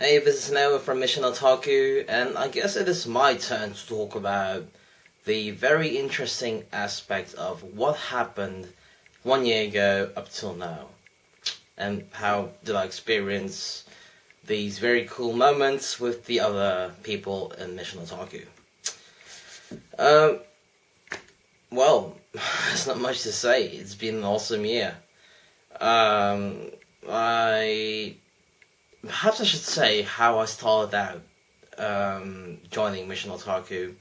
Hey, this is Noah from MissionOtaku, and I guess it is my turn to talk about the very interesting aspect of what happened 1 year ago up till now, and how did I experience these very cool moments with the other people in MissionOtaku. Well, there's not much to say. It's been an awesome year. Perhaps I should say how I started out joining MissionOtaku,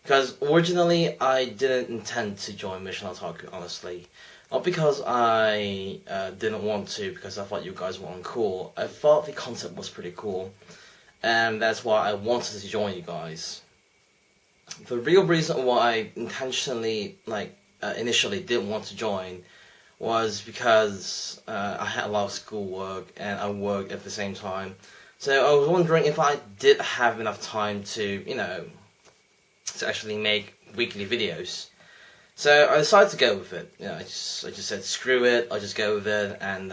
because originally I didn't intend to join MissionOtaku, honestly. Not because I didn't want to, because I thought you guys were uncool. I thought the concept was pretty cool, and that's why I wanted to join you guys. The real reason why I intentionally, initially didn't want to join was because I had a lot of schoolwork and I worked at the same time. So I was wondering if I did have enough time to, to actually make weekly videos. So I decided to go with it. I just said, screw it, I'll just go with it, and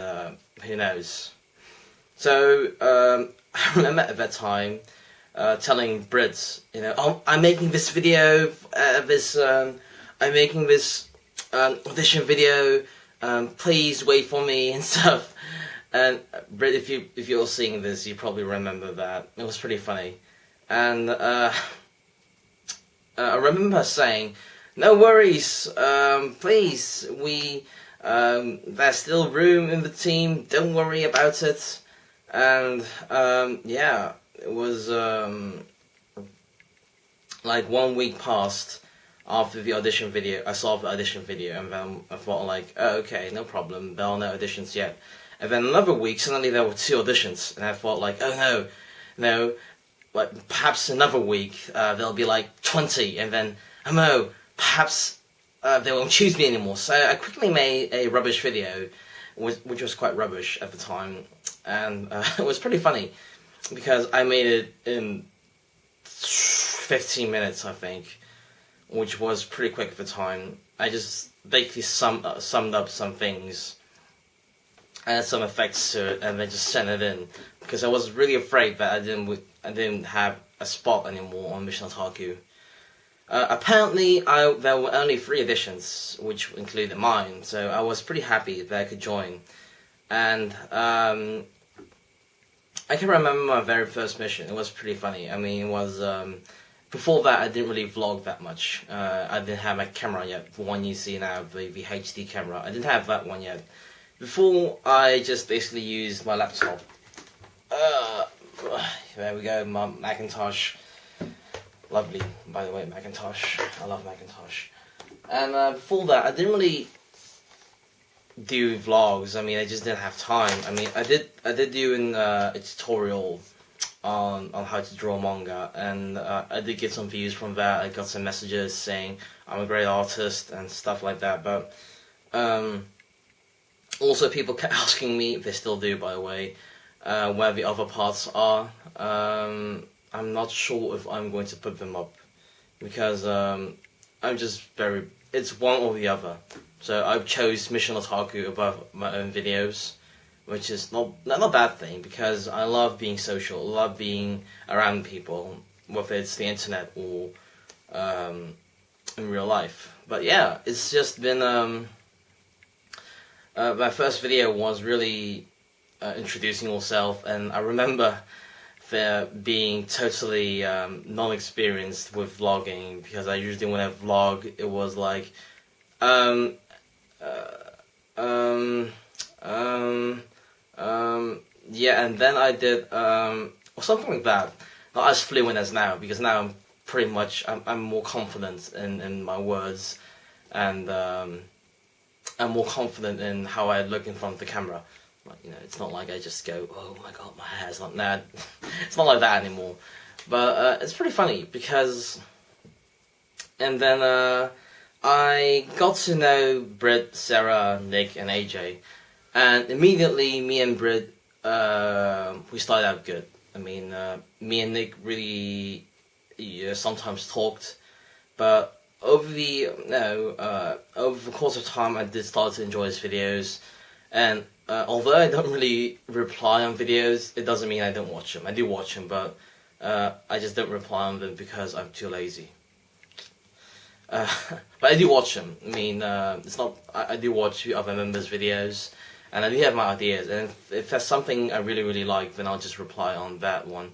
who knows. So I remember at that time telling Brits, oh, I'm making this video, I'm making this audition video, please wait for me and stuff. And Brit, if you're seeing this, you probably remember that. It was pretty funny. And I remember saying, no worries, please, there's still room in the team, don't worry about it. And yeah, it was like 1 week passed after the audition video. I saw the audition video, and then I thought oh, okay, no problem, there are no auditions yet. And then another week, suddenly there were 2 auditions, and I thought oh no, perhaps another week there'll be 20, and then, oh no, perhaps they won't choose me anymore. So I quickly made a rubbish video, which was quite rubbish at the time, and it was pretty funny, because I made it in 15 minutes, I think, which was pretty quick at the time. I just basically summed up some things, added some effects to it, and then just sent it in, because I was really afraid that I didn't have a spot anymore on MissionOtaku. Apparently, there were only 3 editions, which included mine, so I was pretty happy that I could join. And I can remember my very first mission. It was pretty funny. I mean, it was before that I didn't really vlog that much. I didn't have my camera yet. The one you see now, the HD camera, I didn't have that one yet. Before, I just basically used my laptop. There we go, my Macintosh. Lovely, by the way, Macintosh. I love Macintosh. And before that, I didn't really do vlogs. I mean, I just didn't have time. I mean, I did do a tutorial on how to draw manga, and I did get some views from that. I got some messages saying I'm a great artist and stuff like that. But also, people kept asking me, they still do, by the way, where the other parts are. I'm not sure if I'm going to put them up, because I'm just it's one or the other. So I chose MissionOtaku above my own videos, which is not a bad thing, because I love being social, I love being around people, whether it's the internet or in real life. But yeah, it's just been my first video was really introducing yourself, and I remember there being totally non-experienced with vlogging, because I usually, when I vlog, it was yeah, and then I did something like that. Not as fluent as now, because now I'm pretty much I'm more confident in my words, and I'm more confident in how I look in front of the camera. It's not like I just go, oh my god, my hair's not mad. It's not like that anymore. But it's pretty funny, because... And then I got to know Britt, Sarah, Nick, and AJ. And immediately, me and Britt, we started out good. I mean, me and Nick really sometimes talked. But over the course of time, I did start to enjoy his videos. And although I don't really reply on videos, it doesn't mean I don't watch them. I do watch them, but I just don't reply on them because I'm too lazy. But I do watch them. I mean, it's not. I do watch other members' videos, and I do have my ideas. And if there's something I really, really like, then I'll just reply on that one.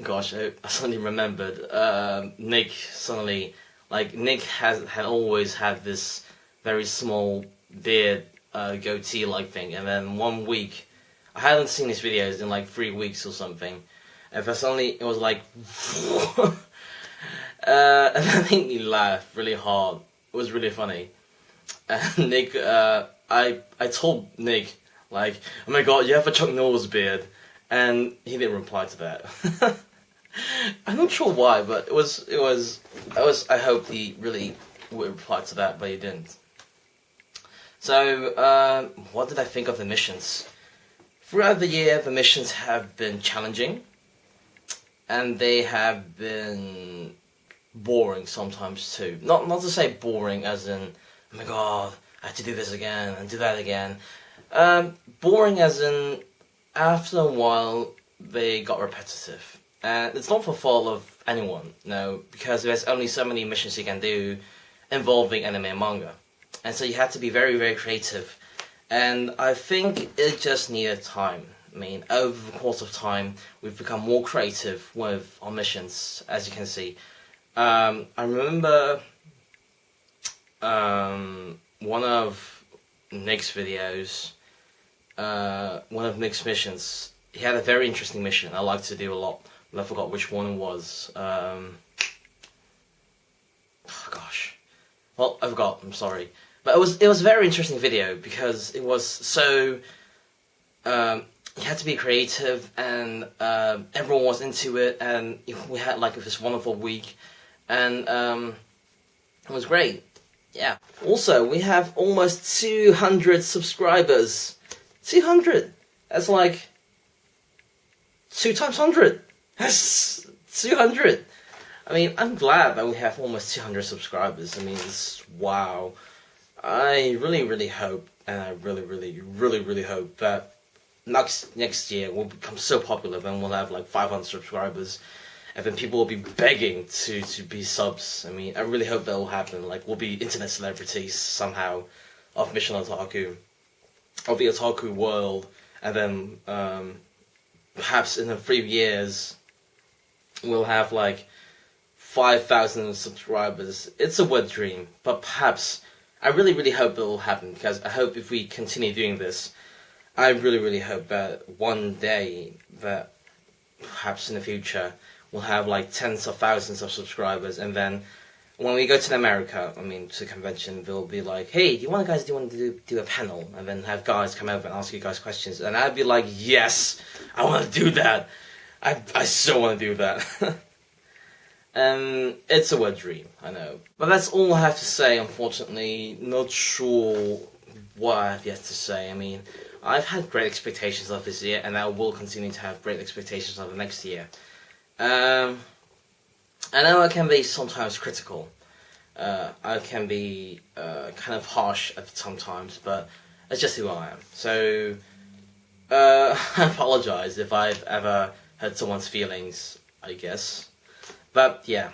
Gosh, I suddenly remembered. Nick suddenly, Nick had always had this very small beard, goatee-like thing, and then one week, I hadn't seen his videos in like 3 weeks or something, and for suddenly it was like, and that made me laugh really hard. It was really funny, and Nick, I told Nick like, oh my god, you have a Chuck Norris beard. And he didn't reply to that. I'm not sure why, but it was. I hoped he really would reply to that, but he didn't. So, what did I think of the missions? Throughout the year, the missions have been challenging, and they have been boring sometimes too. Not to say boring as in, oh my god, I have to do this again and do that again. Boring as in, after a while, they got repetitive. And it's not for fault of anyone, no, because there's only so many missions you can do involving anime and manga. And so you have to be very, very creative. And I think it just needed time. I mean, over the course of time, we've become more creative with our missions, as you can see. I remember one of Nick's videos, one of Nick's missions. He had a very interesting mission I like to do a lot, but I forgot which one it was. Oh gosh, well, I forgot. I'm sorry, but it was a very interesting video because it was so. You had to be creative, and everyone was into it, and we had like this wonderful week, and it was great. Yeah. Also, we have almost 200 subscribers. 200. That's like 2 times 100. That's 200. I mean, I'm glad that we have almost 200 subscribers. I mean, it's wow. I really, really hope, and I really, really, really, really hope that next year we'll become so popular, then we'll have like 500 subscribers, and then people will be begging to be subs. I mean, I really hope that will happen. Like, we'll be internet celebrities somehow of MissionOtaku. Of the otaku world, and then perhaps in a few years we'll have like 5,000 subscribers. It's a wet dream, but perhaps I really, really hope it will happen, because I hope if we continue doing this, I really, really hope that one day, that perhaps in the future, we'll have like tens of thousands of subscribers, and then when we go to America, I mean, to the convention, they'll be like, hey, do you want to do a panel? And then have guys come over and ask you guys questions. And I'd be like, yes, I want to do that. I so want to do that. It's a wet dream, I know. But that's all I have to say, unfortunately. Not sure what I have yet to say. I mean, I've had great expectations of this year, and I will continue to have great expectations of the next year. I know I can be sometimes critical. I can be kind of harsh at sometimes, but that's just who I am. So, I apologize if I've ever hurt someone's feelings, I guess. But yeah,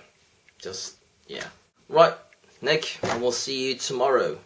yeah. Right, Nick, and we'll see you tomorrow.